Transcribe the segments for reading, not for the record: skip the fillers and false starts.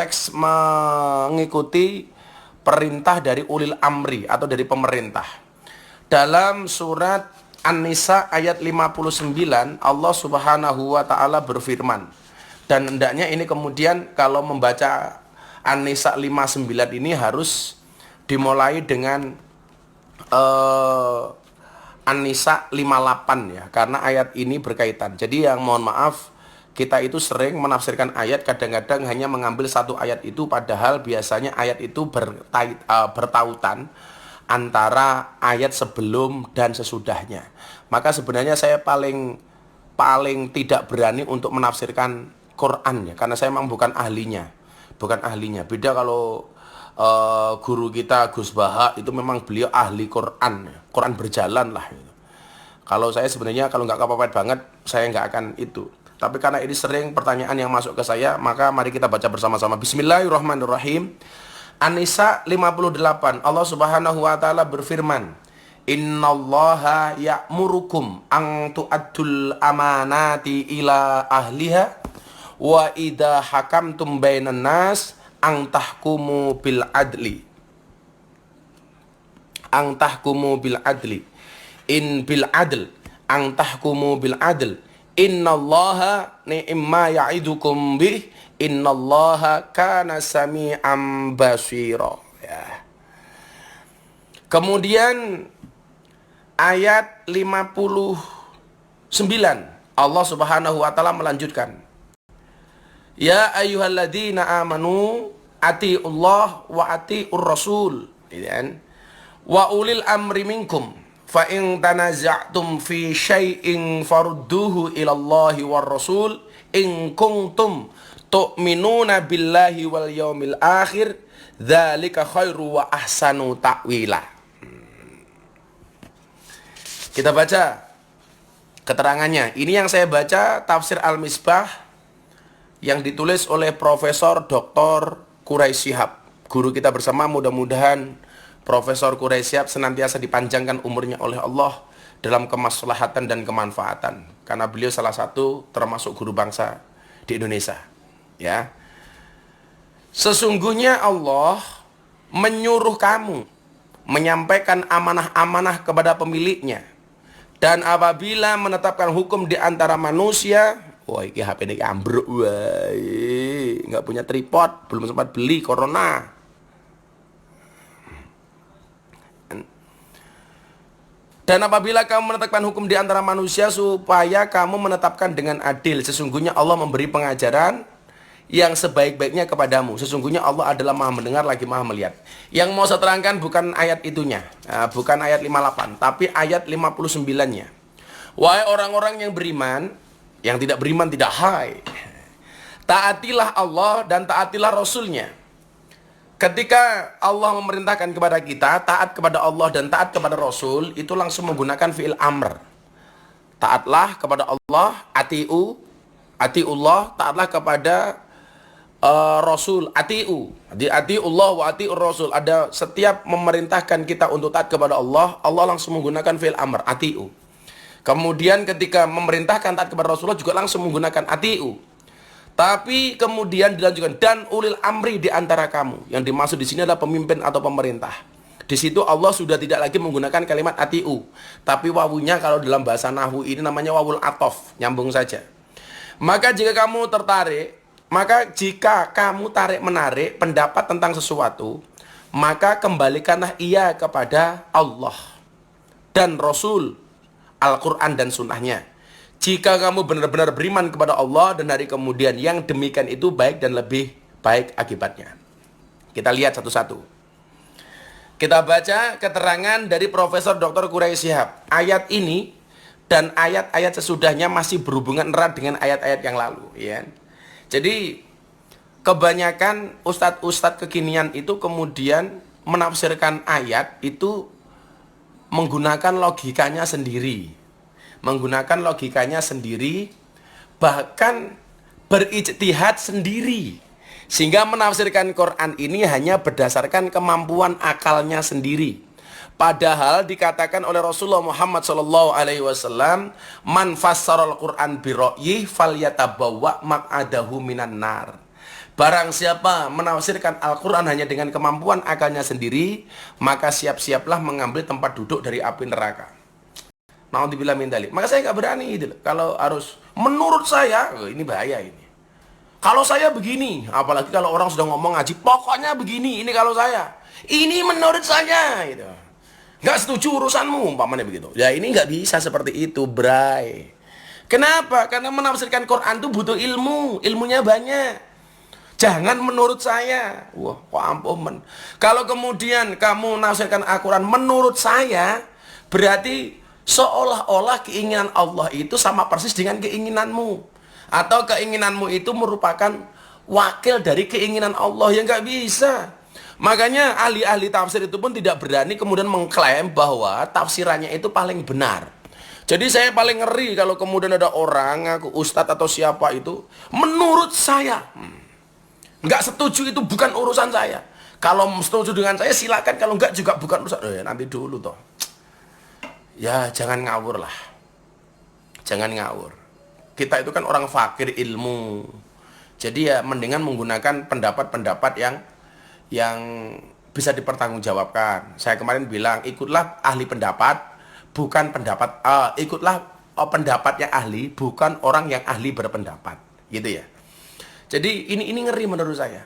teks mengikuti perintah dari ulil amri atau dari pemerintah. Dalam surat An-Nisa ayat 59, Allah Subhanahu wa taala berfirman. Dan hendaknya ini kemudian kalau membaca An-Nisa 59 ini harus dimulai dengan An-Nisa 58 ya, karena ayat ini berkaitan. Jadi yang mohon maaf, kita itu sering menafsirkan ayat, kadang-kadang hanya mengambil satu ayat itu, padahal biasanya ayat itu bertautan antara ayat sebelum dan sesudahnya. Maka sebenarnya saya paling tidak berani untuk menafsirkan Quran ya, karena saya memang bukan ahlinya. Beda kalau guru kita Gus Baha itu memang beliau ahli Quran, Quran berjalan lah gitu. Kalau saya sebenarnya kalau nggak kepepet banget, saya nggak akan itu. Tapi karena ini sering pertanyaan yang masuk ke saya, maka mari kita baca bersama-sama. Bismillahirrahmanirrahim. An-Nisa 58. Allah Subhanahu wa taala berfirman, "Innallaha ya'murukum an tu'addul amanati ila ahliha wa idza hakamtum bainan nas an tahkumu bil adli." An tahkumu bil adli. In bil adl an tahkumu bil adl. Innallaha ni'ma ya'idukum bih. Innallaha kana sami'an basira. Ya. Kemudian ayat 59 Allah Subhanahu wa taala melanjutkan. Ya ayyuhalladzina amanu atiiullah wa atiiur rasul. Wa ulil amri minkum. Fa in tanaza'tum fi syai'in farudduhu ilallahi war rasul in kuntum tu'minuna billahi wal yaumil akhir dzalika khairu wa ahsanu ta'wila. Kita baca keterangannya. Ini yang saya baca tafsir Al-Misbah yang ditulis oleh Profesor Dr. Quraisy Shihab, guru kita bersama. Mudah-mudahan Profesor Quraisy Shihab senantiasa dipanjangkan umurnya oleh Allah dalam kemaslahatan dan kemanfaatan, karena beliau salah satu termasuk guru bangsa di Indonesia. Ya, sesungguhnya Allah menyuruh kamu menyampaikan amanah-amanah kepada pemiliknya, dan apabila menetapkan hukum di antara manusia, wah ini HP ini ambruk, wah nggak punya tripod, belum sempat beli, corona. Dan apabila kamu menetapkan hukum di antara manusia supaya kamu menetapkan dengan adil, sesungguhnya Allah memberi pengajaran yang sebaik-baiknya kepadamu. Sesungguhnya Allah adalah Maha mendengar lagi Maha melihat. Yang mau saya terangkan bukan ayat itunya, bukan ayat 58, tapi ayat 59-nya. Wahai orang-orang yang beriman, yang tidak beriman tidak hai. Taatilah Allah dan taatilah Rasulnya. Ketika Allah memerintahkan kepada kita taat kepada Allah dan taat kepada Rasul, itu langsung menggunakan fi'il amr. Taatlah kepada Allah, atiullah, taatlah kepada Rasul, atiullah wa atiur Rasul. Ada setiap memerintahkan kita untuk taat kepada Allah, Allah langsung menggunakan fi'il amr, atiu. Kemudian ketika memerintahkan taat kepada Rasulullah juga langsung menggunakan atiu. Tapi kemudian dilanjutkan dan ulil amri di antara kamu. Yang dimaksud di sini adalah pemimpin atau pemerintah. Di situ Allah sudah tidak lagi menggunakan kalimat atiu, tapi wawunya kalau dalam bahasa nahwu ini namanya wawul atof, nyambung saja. Maka jika kamu tarik menarik pendapat tentang sesuatu, maka kembalikanlah ia kepada Allah dan Rasul, Al-Quran dan Sunnahnya. Jika kamu benar-benar beriman kepada Allah dan hari kemudian, yang demikian itu baik dan lebih baik akibatnya. Kita lihat satu-satu. Kita baca keterangan dari Profesor Dr. Quraisy Shihab. Ayat ini dan ayat-ayat sesudahnya masih berhubungan erat dengan ayat-ayat yang lalu. Ya. Jadi kebanyakan ustadz-ustadz kekinian itu kemudian menafsirkan ayat itu menggunakan logikanya sendiri. Bahkan berijtihad sendiri, sehingga menafsirkan Quran ini hanya berdasarkan kemampuan akalnya sendiri. Padahal dikatakan oleh Rasulullah Muhammad SAW, man fassaral Quran bi ra'yih falyatabawwa maq'adahu minan nar. Barang siapa menafsirkan Al-Quran hanya dengan kemampuan akalnya sendiri, maka siap-siaplah mengambil tempat duduk dari api neraka. Naudzubillah min dzalik. Maka saya nggak berani gitu loh. Kalau harus menurut saya, ini bahaya ini. Kalau saya begini, apalagi kalau orang sudah ngomong ngaji, pokoknya begini, ini kalau saya. Ini menurut saya gitu. Nggak setuju urusanmu, umpamanya begitu. Ya ini nggak bisa seperti itu, bray. Kenapa? Karena menafsirkan Quran itu butuh ilmu, ilmunya banyak. Jangan menurut saya. Wah, kok ampun. Kalau kemudian kamu menafsirkan Al-Quran menurut saya, berarti seolah-olah keinginan Allah itu sama persis dengan keinginanmu. Atau keinginanmu itu merupakan wakil dari keinginan Allah, yang nggak bisa. Makanya ahli-ahli tafsir itu pun tidak berani kemudian mengklaim bahwa tafsirannya itu paling benar. Jadi saya paling ngeri kalau kemudian ada orang ngaku ustadz atau siapa itu menurut saya. Nggak setuju itu bukan urusan saya. Kalau setuju dengan saya silakan, kalau enggak juga bukan urusan. Nanti dulu toh. Ya jangan ngawur lah. Jangan ngawur. Kita itu kan orang fakir ilmu. Jadi ya mendingan menggunakan pendapat-pendapat yang bisa dipertanggungjawabkan. Saya kemarin bilang ikutlah ahli pendapat, bukan pendapat. Ikutlah pendapatnya ahli, bukan orang yang ahli berpendapat. Gitu ya. Jadi ini ngeri menurut saya.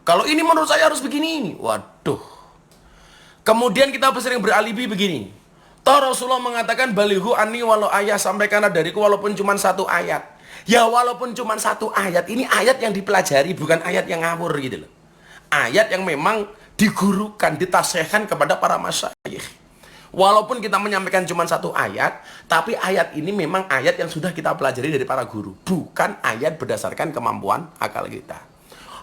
Kalau ini menurut saya harus begini. Waduh. Kemudian kita sering beralibi begini. Toh Rasulullah mengatakan balihu anni walau ayat, sampaikanlah dariku walaupun cuma satu ayat. Ya walaupun cuma satu ayat. Ini ayat yang dipelajari, bukan ayat yang ngawur gitu loh. Ayat yang memang digurukan, ditasihkan kepada para masyayikh. Walaupun kita menyampaikan cuma satu ayat, tapi ayat ini memang ayat yang sudah kita pelajari dari para guru, bukan ayat berdasarkan kemampuan akal kita.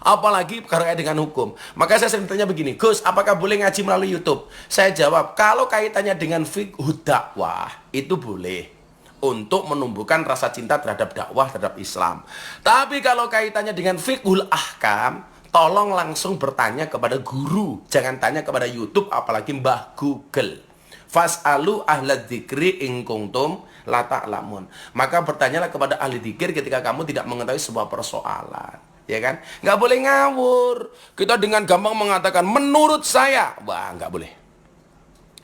Apalagi berkait dengan hukum. Maka saya sering tanya begini, Gus, apakah boleh ngaji melalui YouTube? Saya jawab, kalau kaitannya dengan fiqh dakwah, itu boleh untuk menumbuhkan rasa cinta terhadap dakwah, terhadap Islam. Tapi kalau kaitannya dengan fiqhul ahkam, tolong langsung bertanya kepada guru, jangan tanya kepada YouTube, apalagi Mbah Google. Fas'alu ahla dzikri in kuntum la ta'lamun. Maka bertanyalah kepada ahli dzikir ketika kamu tidak mengetahui sebuah persoalan, ya kan? Nggak boleh ngawur. Kita dengan gampang mengatakan menurut saya, wah nggak boleh.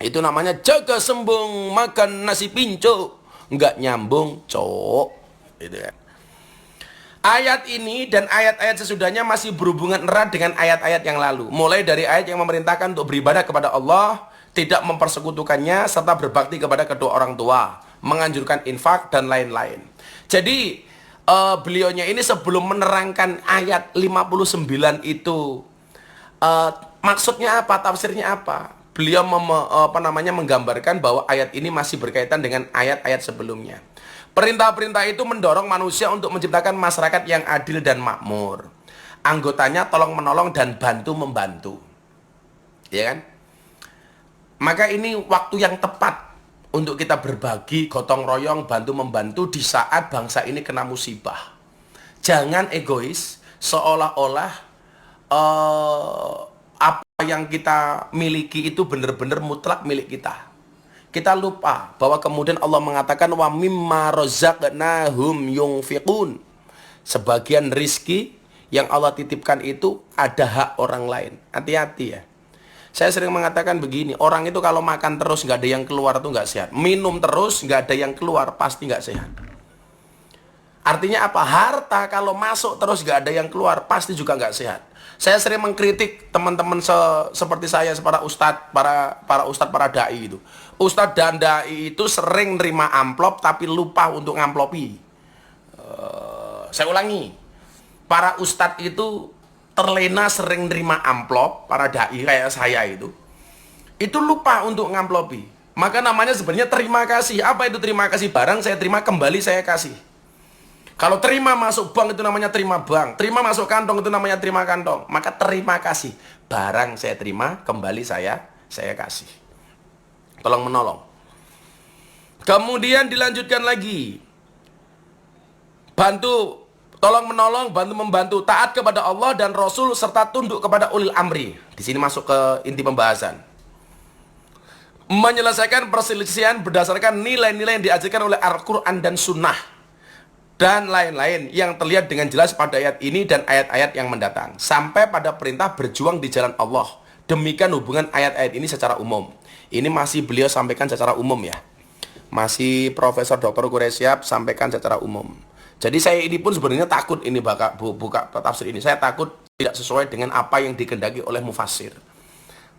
Itu namanya jaga sembung makan nasi pinco, nggak nyambung, cowok. Gitu kan? Ayat ini dan ayat-ayat sesudahnya masih berhubungan erat dengan ayat-ayat yang lalu. Mulai dari ayat yang memerintahkan untuk beribadah kepada Allah, tidak mempersekutukannya, serta berbakti kepada kedua orang tua, menganjurkan infak dan lain-lain. Jadi beliaunya ini sebelum menerangkan ayat 59 itu maksudnya apa, tafsirnya apa, beliau menggambarkan bahwa ayat ini masih berkaitan dengan ayat-ayat sebelumnya. Perintah-perintah itu mendorong manusia untuk menciptakan masyarakat yang adil dan makmur. Anggotanya tolong menolong dan bantu membantu, ya kan? Maka ini waktu yang tepat untuk kita berbagi, gotong royong, bantu-membantu di saat bangsa ini kena musibah. Jangan egois, seolah-olah apa yang kita miliki itu benar-benar mutlak milik kita. Kita lupa bahwa kemudian Allah mengatakan wa mimma razaqnahum yunfiqun. Sebagian rizki yang Allah titipkan itu ada hak orang lain. Hati-hati ya. Saya sering mengatakan begini, orang itu kalau makan terus nggak ada yang keluar itu nggak sehat. Minum terus nggak ada yang keluar pasti nggak sehat. Artinya apa? Harta kalau masuk terus nggak ada yang keluar pasti juga nggak sehat. Saya sering mengkritik teman-teman seperti saya, para ustadz, para dai itu. Ustadz dan dai itu sering nerima amplop tapi lupa untuk ngamplopi. Saya ulangi, para ustadz itu terlena sering nerima amplop, para dai kayak saya itu lupa untuk ngamplopi. Maka namanya sebenarnya terima kasih. Apa itu terima kasih? Barang saya terima kembali saya kasih. Kalau terima masuk bank itu namanya terima bank, terima masuk kantong itu namanya terima kantong. Maka terima kasih. Barang saya terima kembali saya kasih. Tolong menolong. Kemudian dilanjutkan lagi. Bantu, tolong menolong, bantu membantu, taat kepada Allah dan Rasul serta tunduk kepada ulil amri. Di sini masuk ke inti pembahasan. Menyelesaikan perselisihan berdasarkan nilai-nilai yang diajarkan oleh Al-Quran dan Sunnah. dan lain-lain yang terlihat dengan jelas pada ayat ini dan ayat-ayat yang mendatang, sampai pada perintah berjuang di jalan Allah. Demikian hubungan ayat-ayat ini secara umum. Ini masih beliau sampaikan secara umum ya. Masih Profesor Dr. Quraisyab sampaikan secara umum. Jadi saya ini pun sebenarnya takut ini buka tafsir ini. Saya takut tidak sesuai dengan apa yang dikehendaki oleh mufassir.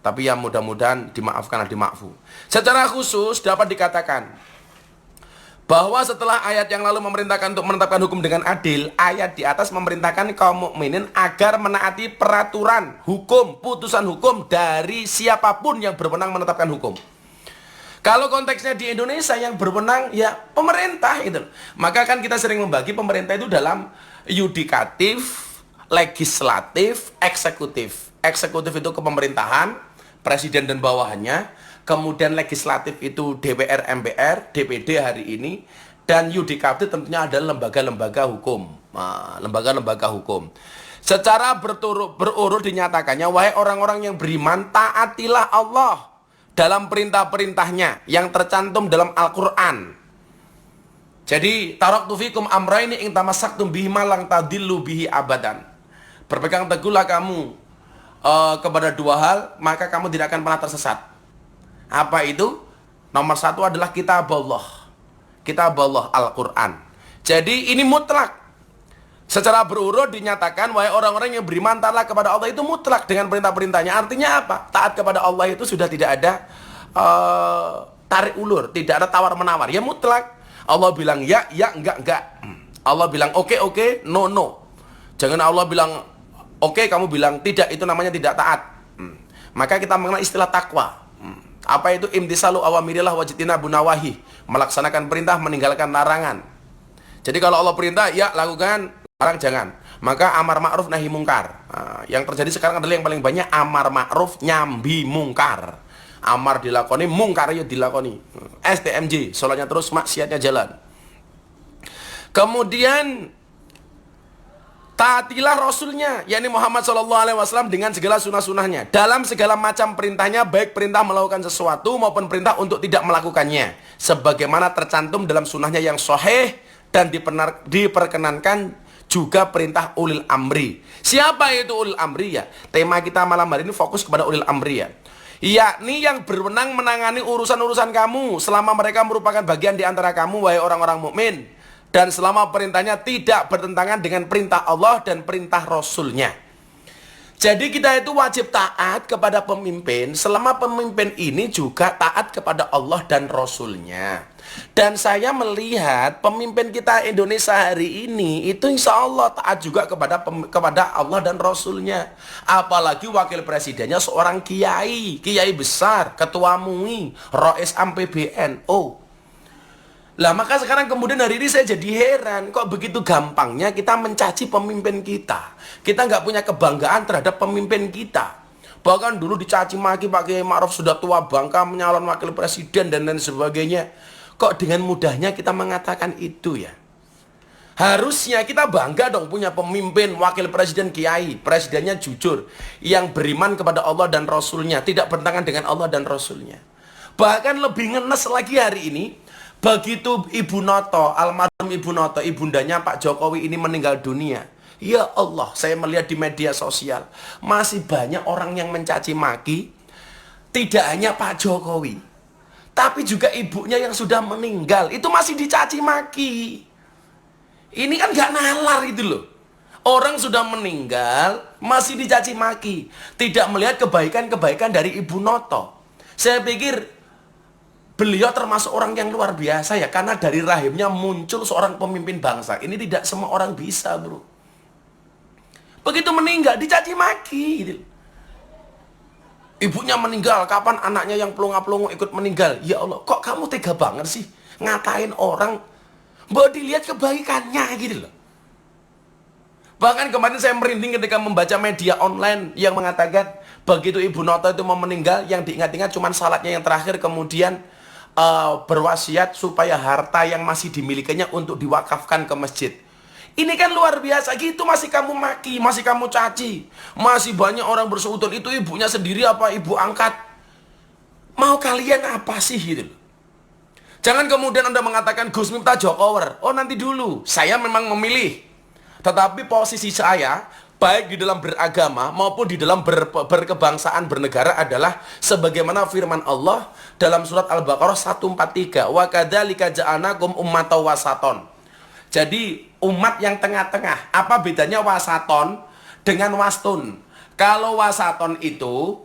Tapi ya mudah-mudahan dimaafkan dan dimaafu. Secara khusus dapat dikatakan bahwa setelah ayat yang lalu memerintahkan untuk menetapkan hukum dengan adil, ayat di atas memerintahkan kaum mukminin agar menaati peraturan hukum, putusan hukum dari siapapun yang berwenang menetapkan hukum. Kalau konteksnya di Indonesia yang berwenang ya pemerintah itu. Maka kan kita sering membagi pemerintah itu dalam yudikatif, legislatif, eksekutif. Eksekutif itu kepemerintahan, presiden dan bawahannya. Kemudian legislatif itu DPR, MPR, DPD hari ini. Dan yudikatif tentunya adalah lembaga-lembaga hukum. Lembaga-lembaga hukum. Secara berurut dinyatakannya, wahai orang-orang yang beriman, taatilah Allah dalam perintah-perintahnya yang tercantum dalam Al-Quran. Jadi, taraktu fikum amraini ing tamassaktum bihima lang tadillu bihi abadan. Berpegang teguhlah kamu kepada dua hal, maka kamu tidak akan pernah tersesat. Apa itu? Nomor satu adalah kitab Allah. Kitab Allah, Al-Quran. Jadi ini mutlak. Secara berurut dinyatakan, wahai orang-orang yang beriman, taatlah kepada Allah, itu mutlak dengan perintah-perintahnya. Artinya apa? Taat kepada Allah itu sudah tidak ada tarik ulur, tidak ada tawar-menawar. Ya mutlak. Allah bilang ya, enggak. Allah bilang oke, no. Jangan Allah bilang oke, kamu bilang tidak, itu namanya tidak taat. Maka kita mengenal istilah takwa. Apa itu? Imtisalu awamirillah wajtinabun nawahi, melaksanakan perintah, meninggalkan larangan. Jadi kalau Allah perintah, ya lakukan, larang jangan. Maka amar ma'ruf nahi mungkar. Yang terjadi sekarang adalah yang paling banyak amar ma'ruf nyambi mungkar. Amar dilakoni, mungkar ya dilakoni. STMJ, soalnya terus, maksiatnya jalan. Kemudian taatilah Rasulnya, yakni Muhammad SAW, dengan segala sunnah-sunnahnya. Dalam segala macam perintahnya, baik perintah melakukan sesuatu maupun perintah untuk tidak melakukannya. Sebagaimana tercantum dalam sunnahnya yang sahih dan diperkenankan juga perintah ulil amri. Siapa itu ulil amri ya? Tema kita malam hari ini fokus kepada ulil amri ya. Yakni yang berwenang menangani urusan-urusan kamu selama mereka merupakan bagian di antara kamu, wahai orang-orang mukmin. Dan selama perintahnya tidak bertentangan dengan perintah Allah dan perintah Rasulnya. Jadi kita itu wajib taat kepada pemimpin selama pemimpin ini juga taat kepada Allah dan Rasulnya. Dan saya melihat pemimpin kita Indonesia hari ini itu insya Allah taat juga kepada Allah dan Rasulnya. Apalagi wakil presidennya seorang kiai besar, ketua MUI, Rais Am PBNU. Lah maka sekarang kemudian hari ini saya jadi heran, kok begitu gampangnya kita mencaci pemimpin kita. Kita nggak punya kebanggaan terhadap pemimpin kita. Bahkan dulu dicaci maki Pak Kiai Ma'ruf sudah tua bangka menyalon wakil presiden dan lain sebagainya. Kok dengan mudahnya kita mengatakan itu ya? Harusnya kita bangga dong punya pemimpin, wakil presiden kiai, presidennya jujur, yang beriman kepada Allah dan Rasulnya, tidak bertentangan dengan Allah dan Rasulnya. Bahkan lebih ngenes lagi hari ini, begitu Ibu Noto, almarhum Ibu Noto, ibundanya Pak Jokowi ini meninggal dunia. Ya Allah, saya melihat di media sosial masih banyak orang yang mencaci maki, tidak hanya Pak Jokowi, tapi juga ibunya yang sudah meninggal, itu masih dicaci maki. Ini kan gak nalar itu loh. Orang sudah meninggal masih dicaci maki, tidak melihat kebaikan-kebaikan dari Ibu Noto. Saya pikir beliau termasuk orang yang luar biasa ya, karena dari rahimnya muncul seorang pemimpin bangsa. Ini tidak semua orang bisa, bro. Begitu meninggal dicaci maki gitu. Ibunya meninggal, kapan anaknya yang pelongo-pelongo ikut meninggal? Ya Allah, kok kamu tega banget sih ngatain orang? Bahwa dilihat kebaikannya gitu loh. Bahkan kemarin saya merinding ketika membaca media online yang mengatakan begitu Ibu Noto itu mau meninggal, yang diingat-ingat cuma salatnya yang terakhir, kemudian berwasiat supaya harta yang masih dimilikinya untuk diwakafkan ke masjid. Ini kan luar biasa, gitu masih kamu maki, masih kamu caci. Masih banyak orang berseudon, itu ibunya sendiri apa ibu angkat. Mau kalian apa sih gitu? Jangan kemudian Anda mengatakan Gus Miftah Jokower. Oh nanti dulu, saya memang memilih. Tetapi posisi saya, baik di dalam beragama maupun di dalam berkebangsaan, bernegara adalah sebagaimana firman Allah dalam surat Al-Baqarah 143. Wa kadzalika ja'alnakum ummatan wasaton. Jadi umat yang tengah-tengah. Apa bedanya wasaton dengan wastun? Kalau wasaton itu,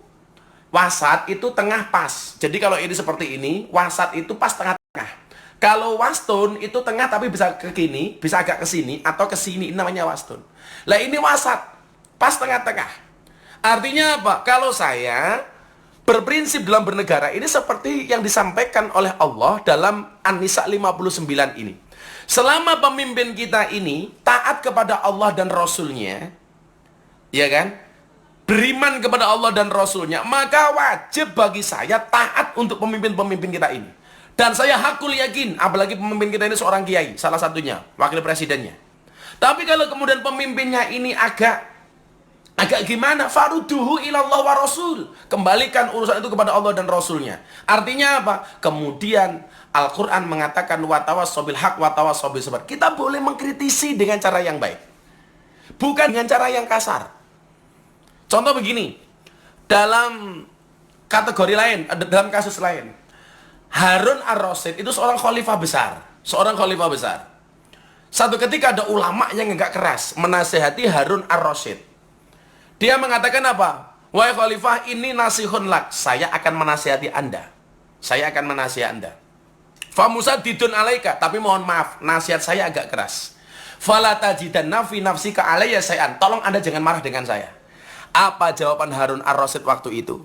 wasat itu tengah pas. Jadi kalau ini seperti ini, wasat itu pas tengah-tengah. Kalau wastun itu tengah tapi bisa ke kini, bisa agak ke sini atau ke sini, ini namanya wastun. Lah ini wasat, pas tengah-tengah. Artinya apa? Kalau saya berprinsip dalam bernegara ini seperti yang disampaikan oleh Allah dalam An-Nisa 59 ini. Selama pemimpin kita ini taat kepada Allah dan Rasulnya, ya kan? Beriman kepada Allah dan Rasulnya, maka wajib bagi saya taat untuk pemimpin-pemimpin kita ini. Dan saya hakul yakin, apalagi pemimpin kita ini seorang kiai, salah satunya, wakil presidennya. Tapi kalau kemudian pemimpinnya ini agak gimana? Faruduhu ilallah wa rasul. Kembalikan urusan itu kepada Allah dan Rasulnya. Artinya apa? Kemudian Al-Quran mengatakan watawassobil haq watawassobil sabar. Kita boleh mengkritisi dengan cara yang baik, bukan dengan cara yang kasar. Contoh begini, dalam kategori lain, dalam kasus lain, Harun ar-Rasyid itu seorang khalifah besar. Seorang khalifah besar. Satu ketika ada ulama yang agak keras menasihati Harun ar-Rasyid. Dia mengatakan apa? Wahai khalifah, ini nasihun lak. Saya akan menasihati Anda. Saya akan menasihati Anda. Famusadidun alaika. Tapi mohon maaf, nasihat saya agak keras. Fala tajidanna fi nafsika alayya syai'an. Tolong Anda jangan marah dengan saya. Apa jawaban Harun ar-Rasyid waktu itu?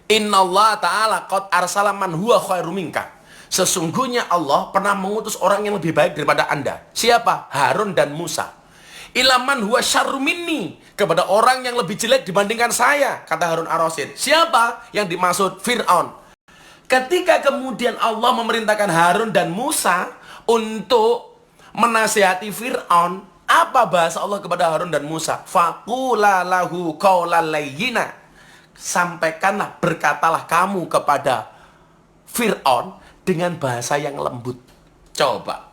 Innallaha ta'ala qad arsala man huwa khairum minka. Sesungguhnya Allah pernah mengutus orang yang lebih baik daripada Anda. Siapa? Harun dan Musa. Ilaman huwa syarrum minni. Kepada orang yang lebih jelek dibandingkan saya, kata Harun ar-Rasyid. Siapa yang dimaksud? Fir'aun. Ketika kemudian Allah memerintahkan Harun dan Musa untuk menasihati Fir'aun, apa bahasa Allah kepada Harun dan Musa? Faqula lahu qawlan layyina. Sampaikanlah, berkatalah kamu kepada Fir'aun dengan bahasa yang lembut. Coba.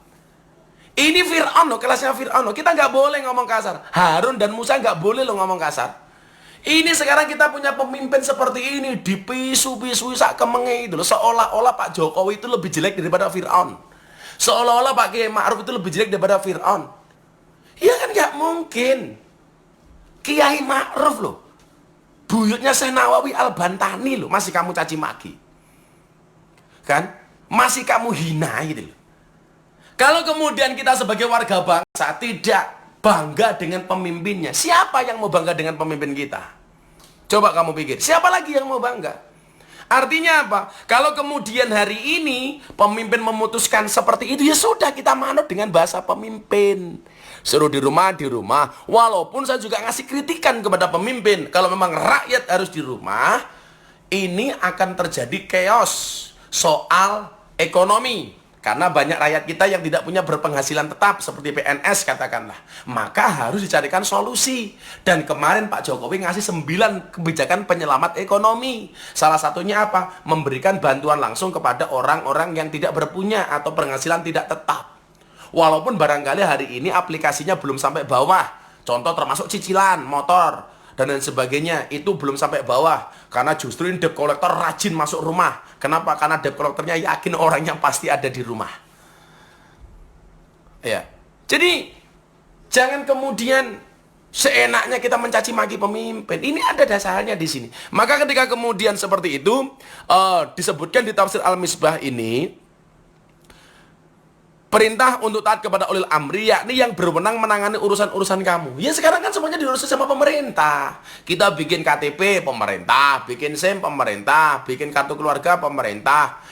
Ini Fir'aun loh, kelasnya Fir'aun loh. Kita nggak boleh ngomong kasar. Harun dan Musa nggak boleh loh ngomong kasar. Ini sekarang kita punya pemimpin seperti ini, dipisu-pisu sak kemenge itu loh. Seolah-olah Pak Jokowi itu lebih jelek daripada Fir'aun. Seolah-olah Pak Kiai Ma'ruf itu lebih jelek daripada Fir'aun. Ya kan nggak mungkin. Kiai Ma'ruf loh, buyutnya Syekh Nawawi Al-Bantani loh, masih kamu caci maki. Kan? Masih kamu hina gitu loh. Kalau kemudian kita sebagai warga bangsa tidak bangga dengan pemimpinnya, siapa yang mau bangga dengan pemimpin kita? Coba kamu pikir, siapa lagi yang mau bangga? Artinya apa? Kalau kemudian hari ini pemimpin memutuskan seperti itu, ya sudah, kita manut dengan bahasa pemimpin. Suruh di rumah, di rumah. Walaupun saya juga ngasih kritikan kepada pemimpin. Kalau memang rakyat harus di rumah, ini akan terjadi chaos soal ekonomi. Karena banyak rakyat kita yang tidak punya berpenghasilan tetap, seperti PNS katakanlah. Maka harus dicarikan solusi. Dan kemarin Pak Jokowi ngasih 9 kebijakan penyelamat ekonomi. Salah satunya apa? Memberikan bantuan langsung kepada orang-orang yang tidak berpunya atau penghasilan tidak tetap. Walaupun barangkali hari ini aplikasinya belum sampai bawah. Contoh termasuk cicilan, motor, dan lain sebagainya. Itu belum sampai bawah. Karena justru ini debt collector rajin masuk rumah. Kenapa? Karena debt collectornya yakin orangnya pasti ada di rumah. Ya. Jadi, jangan kemudian seenaknya kita mencaci maki pemimpin. Ini ada dasarnya di sini. Maka ketika kemudian seperti itu, disebutkan di tafsir Al-Misbah ini, perintah untuk taat kepada ulil amri, yakni yang berwenang menangani urusan-urusan kamu. Ya sekarang kan semuanya diurus sama pemerintah. Kita bikin KTP pemerintah, bikin SIM pemerintah, bikin kartu keluarga pemerintah,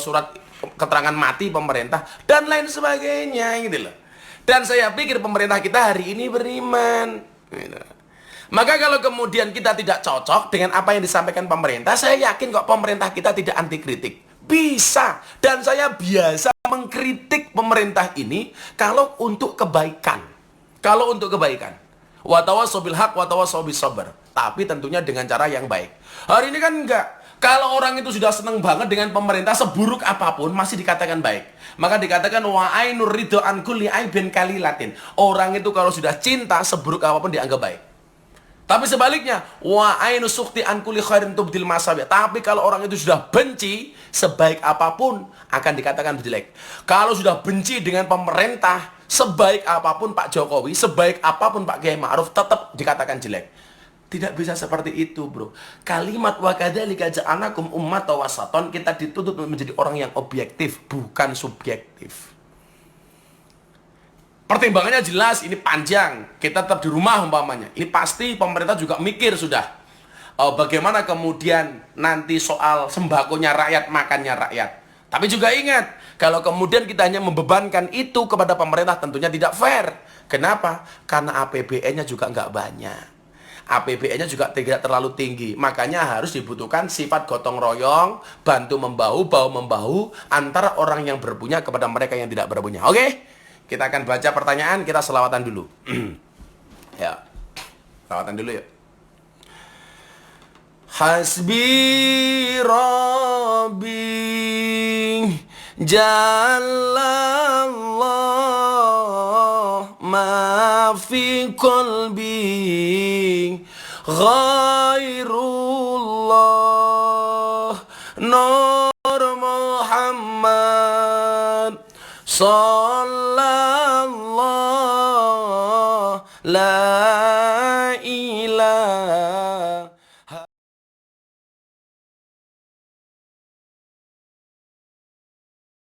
surat keterangan mati pemerintah, dan lain sebagainya gitu loh. Dan saya pikir pemerintah kita hari ini beriman gitu. Maka kalau kemudian kita tidak cocok dengan apa yang disampaikan pemerintah, saya yakin kok pemerintah kita tidak anti kritik. Bisa. Dan saya biasa mengkritik pemerintah ini kalau untuk kebaikan. Kalau untuk kebaikan. Wa tawassaw bil haq wa tawassaw bis sabr. Tapi tentunya dengan cara yang baik. Hari ini kan enggak. Kalau orang itu sudah seneng banget dengan pemerintah, seburuk apapun masih dikatakan baik. Maka dikatakan wa ainur ridho an kulli aibin kalilatin. Orang itu kalau sudah cinta, seburuk apapun dianggap baik. Tapi sebaliknya, wa ainu sukti an kulli khairin tubdil masabi. Tapi kalau orang itu sudah benci, sebaik apapun akan dikatakan jelek. Kalau sudah benci dengan pemerintah, sebaik apapun Pak Jokowi, sebaik apapun Pak Kiai Ma'ruf, tetap dikatakan jelek. Tidak bisa seperti itu, bro. Kalimat wa kadzalika ja'alnakum ummatan wasaton, kita dituntut menjadi orang yang objektif, bukan subjektif. Pertimbangannya jelas, ini panjang. Kita tetap di rumah umpamanya. Ini pasti pemerintah juga mikir sudah. Bagaimana kemudian nanti soal sembakonya rakyat, makannya rakyat. Tapi juga ingat, kalau kemudian kita hanya membebankan itu kepada pemerintah, tentunya tidak fair. Kenapa? Karena APBN-nya juga nggak banyak. APBN-nya juga tidak terlalu tinggi. Makanya harus dibutuhkan sifat gotong royong, bantu membahu, bahu membahu, antara orang yang berpunya kepada mereka yang tidak berpunya. Oke? Kita akan baca pertanyaan, kita selawatan dulu. Ya, selawatan dulu yuk. Hasbi Rabbi Jalallah ma fi qalbi ghairullah Nur Muhammad Sallallahu la ilaha